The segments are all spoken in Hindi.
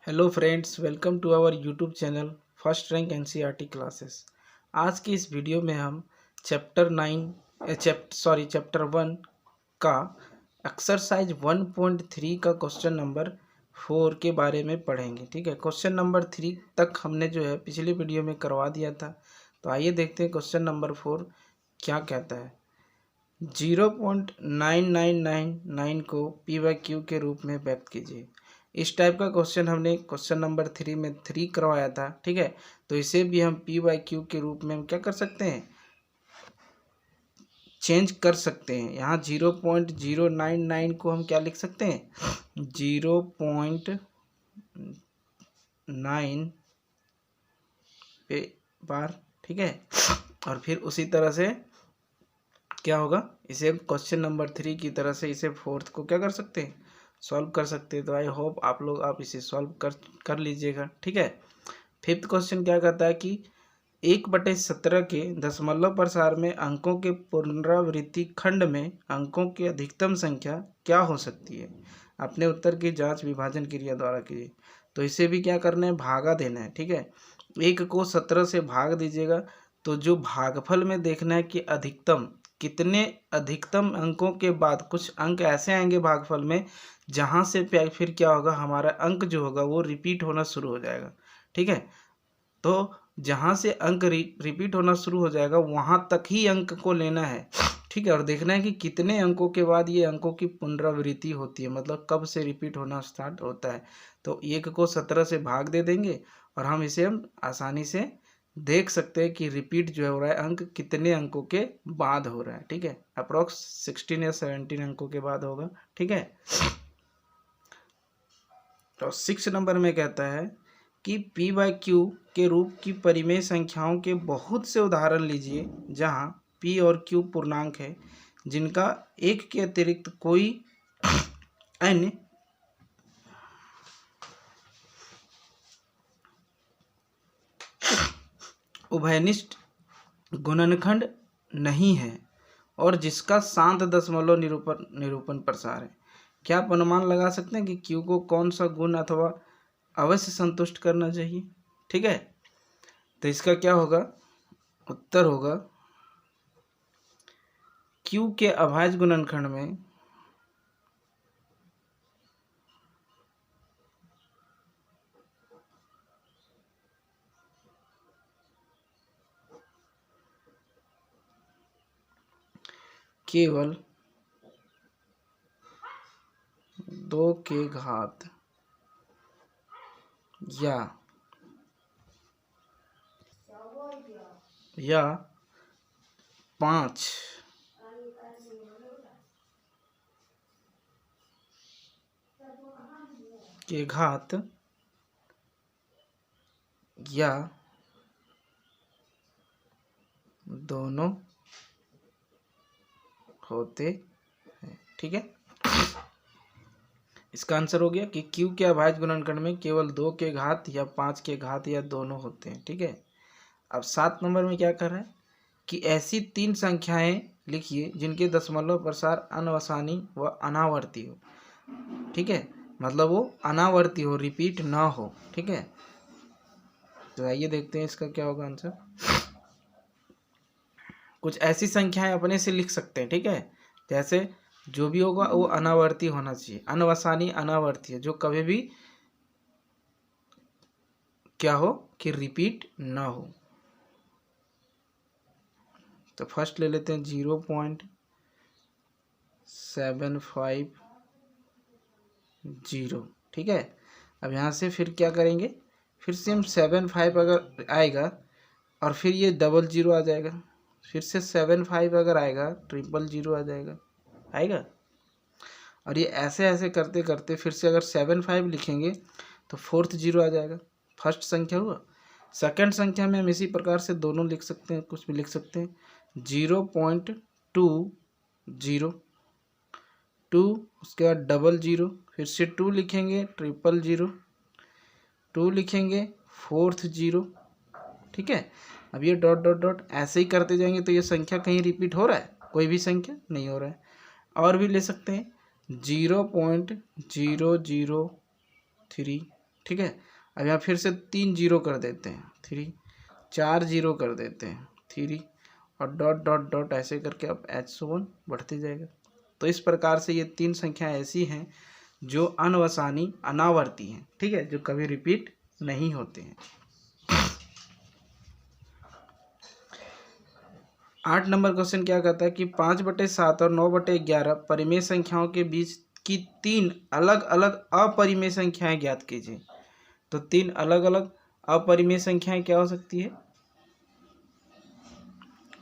Hello friends, welcome to our YouTube channel first rank NCERT classes. आज की इस वीडियो में हम चैप्टर 1 का एक्सरसाइज 1.3 का क्वेश्चन नंबर 4 के बारे में पढ़ेंगे। ठीक है, क्वेश्चन नंबर 3 तक हमने जो है पिछली वीडियो में करवा दिया था। तो आइए देखते हैं क्वेश्चन नंबर 4 क्या कहता है। 0.9999 को P/Q के रूप में व्यक्त कीजिए। इस टाइप का क्वेश्चन हमने क्वेश्चन नंबर 3 में 3 करवाया था। ठीक है, तो इसे भी हम P/Q के रूप में हम क्या कर सकते हैं, चेंज कर सकते हैं। यहाँ 0.099 को हम क्या लिख सकते हैं, 0.9 पे बार। ठीक है, और फिर उसी तरह से क्या होगा, इसे क्वेश्चन नंबर 3 की तरह से इसे फोर्थ को क्या कर सकते हैं, सॉल्व कर सकते हैं। तो आई होप आप इसे सॉल्व कर लीजिएगा। ठीक है, फिफ्थ क्वेश्चन क्या कहता है कि 1/17 के दशमलव प्रसार में अंकों के पुनरावृत्ति खंड में अंकों की अधिकतम संख्या क्या हो सकती है। अपने उत्तर की जांच विभाजन क्रिया द्वारा कीजिए। तो इसे भी क्या करना है, भागा देना है। ठीक है, 1 को 17 से भाग दीजिएगा तो जो भागफल में देखना है कि अधिकतम कितने अधिकतम अंकों के बाद कुछ अंक ऐसे आएंगे भागफल में जहाँ से फिर क्या होगा, हमारा अंक जो होगा वो रिपीट होना शुरू हो जाएगा। ठीक है, तो जहाँ से अंक रिपीट होना शुरू हो जाएगा वहाँ तक ही अंक को लेना है। ठीक है, और देखना है कि कितने अंकों के बाद ये अंकों की पुनरावृत्ति होती है, मतलब कब से रिपीट होना स्टार्ट होता है। तो 1 को 17 से भाग दे देंगे और हम आसानी से देख सकते हैं कि रिपीट जो हो रहा है अंक कितने अंकों के बाद हो रहा है। ठीक है, अप्रोक्स 16 या 17 अंकों के बाद होगा। ठीक है, तो 6 नंबर में कहता है कि P/Q के रूप की परिमेय संख्याओं के बहुत से उदाहरण लीजिए जहां P और Q पूर्णांक है जिनका 1 के अतिरिक्त कोई अन्य उभयनिष्ठ गुणनखंड नहीं है और जिसका शांत दशमलव निरूपण प्रसार है। क्या आप अनुमान लगा सकते हैं कि Q को कौन सा गुण अथवा अवश्य संतुष्ट करना चाहिए। ठीक है, तो इसका क्या होगा, उत्तर होगा Q के अभाज्य गुणनखंड में केवल 2 के घात या 5 के घात या दोनों होते हैं। ठीक है, इसका आंसर हो गया कि Q के अभाज्य गुणनखंड में केवल 2 के घात या 5 के घात या दोनों होते हैं। ठीक है, अब 7 नंबर में क्या कर रहा है कि ऐसी 3 संख्याएं लिखिए जिनके दशमलव प्रसार अनवसानी व अनावर्ती हो। ठीक है, मतलब वो अनावर्ती हो, रिपीट ना हो। ठीक है, तो आइए देखते हैं इसका क्या होगा आंसर। कुछ ऐसी संख्याएं अपने से लिख सकते हैं। ठीक है, जैसे जो भी होगा वो अनावर्ती होना चाहिए। अनवसानी अनावर्ती है, जो कभी भी क्या हो कि रिपीट ना हो। तो फर्स्ट ले लेते हैं 0.750। ठीक है, अब यहाँ से फिर क्या करेंगे, फिर से हम 75 अगर आएगा और फिर ये 00 आ जाएगा, फिर से 75 अगर आएगा 000 आ आएगा। और ये ऐसे ऐसे करते करते फिर से अगर 75 लिखेंगे तो 4th 0 आ जाएगा। फर्स्ट संख्या हुआ। सेकंड संख्या में हम इसी प्रकार से दोनों लिख सकते हैं, कुछ भी लिख सकते हैं। 0.20 2, उसके बाद 00, फिर से 2 लिखेंगे 000, 2 लिखेंगे 4th 0। ठीक है, अब ये डॉट डॉट डॉट ऐसे ही करते जाएंगे तो ये संख्या कहीं रिपीट हो रहा है, कोई भी संख्या नहीं हो रहा है। और भी ले सकते हैं 0.0033, ठीक है। अब यहाँ फिर से 3 जीरो कर देते हैं, 3, 4 जीरो कर देते हैं, 3, और डॉट डॉट डॉट ऐसे करके अब H1 बढ़ते जाएगा। तो इस प्रकार से ये 3 संख्याएं ऐसी हैं जो अनवसानी अनावर्ती हैं, ठीक है, जो कभी रिपीट नहीं होते हैं। 8 नंबर क्वेश्चन क्या कहता है कि 5/7 और 9/11 परिमेय संख्याओं के बीच की 3 अलग अलग अपरिमेय संख्याएं ज्ञात कीजिए। तो 3 अलग अलग अपरिमेय संख्याएं क्या हो सकती है?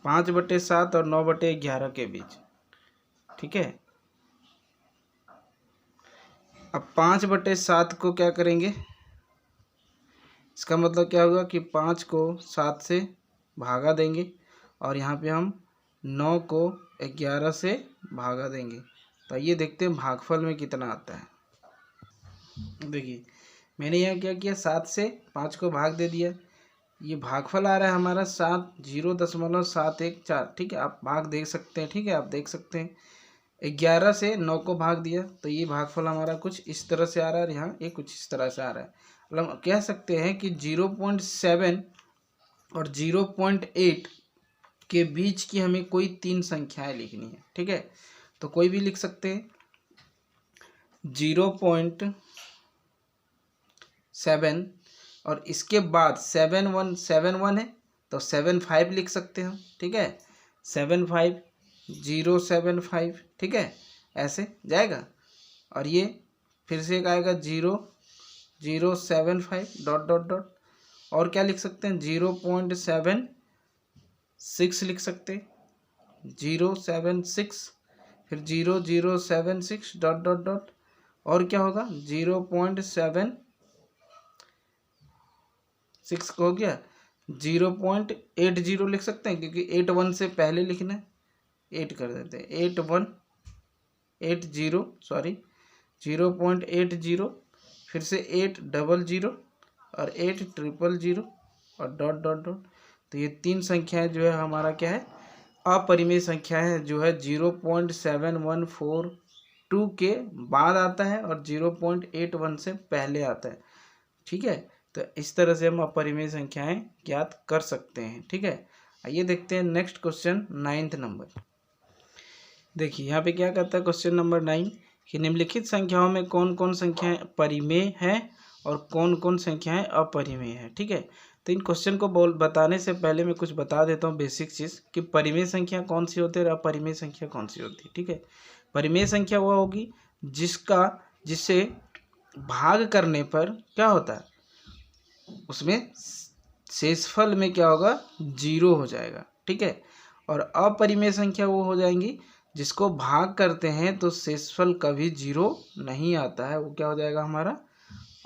5/7 और 9/11 के बीच, ठीक है। अब 5/7 को क्या करेंगे, इसका मतलब क्या होगा कि 5 को 7 से भागा देंगे और यहाँ पे हम 9 को 11 से भागा देंगे। तो ये देखते हैं भागफल में कितना आता है। देखिए मैंने यहाँ क्या किया, 7 से 5 को भाग दे दिया, ये भागफल आ रहा है हमारा 7.0714, ठीक है, आप भाग देख सकते हैं, ठीक है, आप देख सकते हैं। 11 से 9 को भाग दिया तो ये भागफल हमारा कुछ इस तरह से आ रहा है, यहाँ ये कुछ इस तरह से आ रहा है। मतलब हम कह सकते हैं कि 0.7 और 0.8 के बीच की हमें कोई 3 संख्याएं लिखनी है, ठीक है। तो कोई भी लिख सकते हैं, 0.7 और इसके बाद 7 1 है तो 7 5 लिख सकते हैं, ठीक है, 7 5 0 7 5, ठीक है, ऐसे जाएगा। और ये फिर से एक आएगा 0 0 7 5 डॉट डॉट डॉट, और क्या लिख सकते हैं, 0.76 लिख सकते हैं, 0.76, फिर 0 0 7 6 डॉट डॉट डॉट, और क्या होगा 0.76 हो गया, 0.80 लिख सकते हैं क्योंकि 8 1 से पहले लिखना है, 8 कर देते हैं, 8180 सॉरी 0.80, फिर से 800 और 8000 और डॉट डॉट डॉट। तो ये 3 संख्याएं जो है हमारा क्या है, अपरिमेय संख्या है, जो है 0.7142 के बाद आता है और 0.81 से पहले आता है, ठीक है। तो इस तरह से हम अपरिमेय संख्याएं ज्ञात कर सकते हैं, ठीक है। आइए देखते हैं नेक्स्ट क्वेश्चन 9th नंबर। देखिए यहाँ पे क्या कहता है क्वेश्चन नंबर 9 कि निम्नलिखित संख्याओं में कौन कौन संख्याएं परिमेय हैं और कौन कौन संख्याएं अपरिमेय हैं, ठीक है। तो इन क्वेश्चन को बताने से पहले मैं कुछ बता देता हूँ बेसिक चीज़ कि परिमेय संख्या कौन सी होती है और अपरिमेय संख्या कौन सी होती है, ठीक है। परिमेय संख्या वह होगी जिसे भाग करने पर क्या होता है, उसमें शेषफल में क्या होगा, 0 हो जाएगा, ठीक है। और अपरिमेय संख्या वो हो जाएंगी जिसको भाग करते हैं तो शेषफल कभी 0 नहीं आता है, वो क्या हो जाएगा हमारा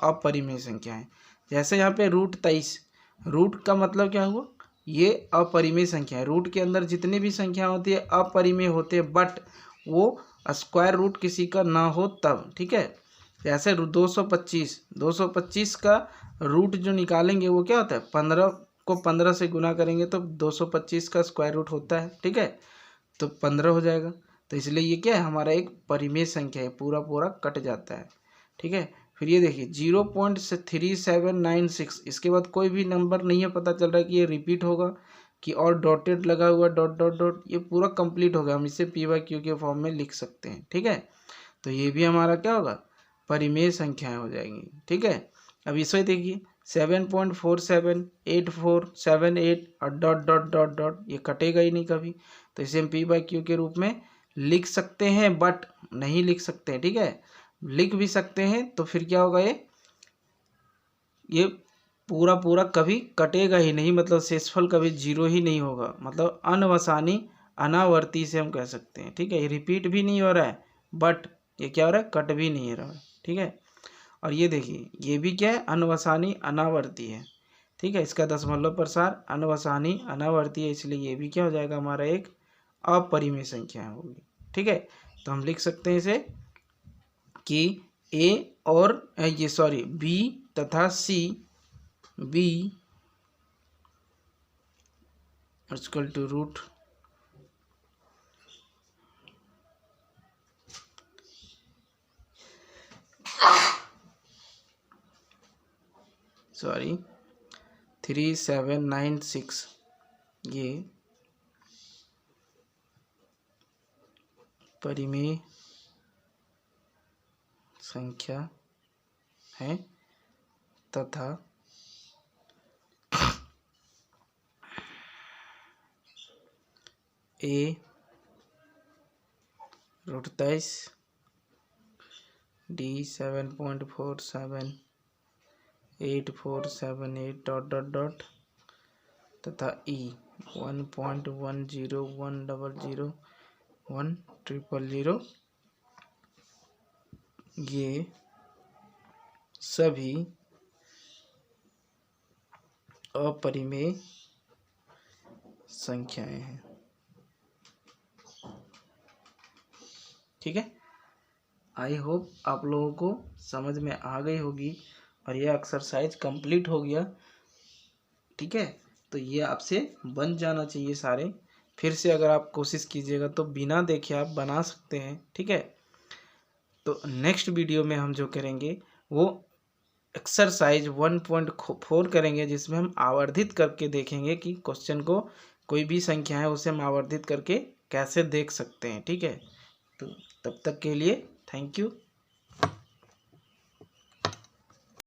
अपरिमेय संख्या है। जैसे यहाँ पे √23, रूट का मतलब क्या हुआ, ये अपरिमेय संख्या है। रूट के अंदर जितनी भी संख्या होती है अपरिमेय होते हैं, बट वो स्क्वायर रूट किसी का ना हो तब, ठीक है। जैसे 225 का रूट जो निकालेंगे वो क्या होता है, 15 को 15 से गुना करेंगे तो 225 का स्क्वायर रूट होता है, ठीक है, तो 15 हो जाएगा। तो इसलिए ये क्या है, हमारा एक परिमेय संख्या है, पूरा पूरा कट जाता है, ठीक है। फिर ये देखिए 0.3796, इसके बाद कोई भी नंबर नहीं है, पता चल रहा है कि ये रिपीट होगा कि और डॉटेड लगा हुआ डॉट डॉट डॉट, ये पूरा कंप्लीट होगा, हम इसे P/Q के फॉर्म में लिख सकते हैं, ठीक है। तो ये भी हमारा क्या होगा, परिमेय संख्याएं हो जाएंगी, ठीक है। अब इसे देखिए 7.478478 और डॉट डॉट डॉट डॉट, ये कटेगा ही नहीं कभी, तो इसे हम P/Q के रूप में लिख सकते हैं, बट नहीं लिख सकते हैं, ठीक है। लिख भी सकते हैं तो फिर क्या होगा, ये पूरा पूरा कभी कटेगा ही नहीं, मतलब शेषफल कभी 0 ही नहीं होगा, मतलब अनवसानी अनावर्ती से हम कह सकते हैं, ठीक है। ये रिपीट भी नहीं हो रहा है, बट ये क्या हो रहा है, कट भी नहीं रहा है, ठीक है। और ये देखिए ये भी क्या है, अनवसानी अनावर्ती है, ठीक है, इसका दशमलव प्रसार अनवसानी अनावर्ती है, इसलिए ये भी क्या हो जाएगा, हमारा एक अपरिमेय संख्या होगी, ठीक है। तो हम लिख सकते हैं इसे कि ए और ये सॉरी बी तथा C, B equal to root sorry 3796 ये परिमेय संख्या है तथा A √23 D 7.47 8478 ... तथा E 1.10100100 ये सभी अपरिमेय संख्याएं हैं। ठीक है, आई होप आप लोगों को समझ में आ गई होगी और यह एक्सरसाइज कंप्लीट हो गया। ठीक है, तो ये आपसे बन जाना चाहिए सारे। फिर से अगर आप कोशिश कीजिएगा तो बिना देखे आप बना सकते हैं। ठीक है, तो नेक्स्ट वीडियो में हम जो करेंगे वो एक्सरसाइज 1.4 करेंगे, जिसमें हम आवर्धित करके देखेंगे कि क्वेश्चन को कोई भी संख्या है उसे हम आवर्धित करके कैसे देख सकते हैं। ठीक है, तो तब तक के लिए थैंक यू।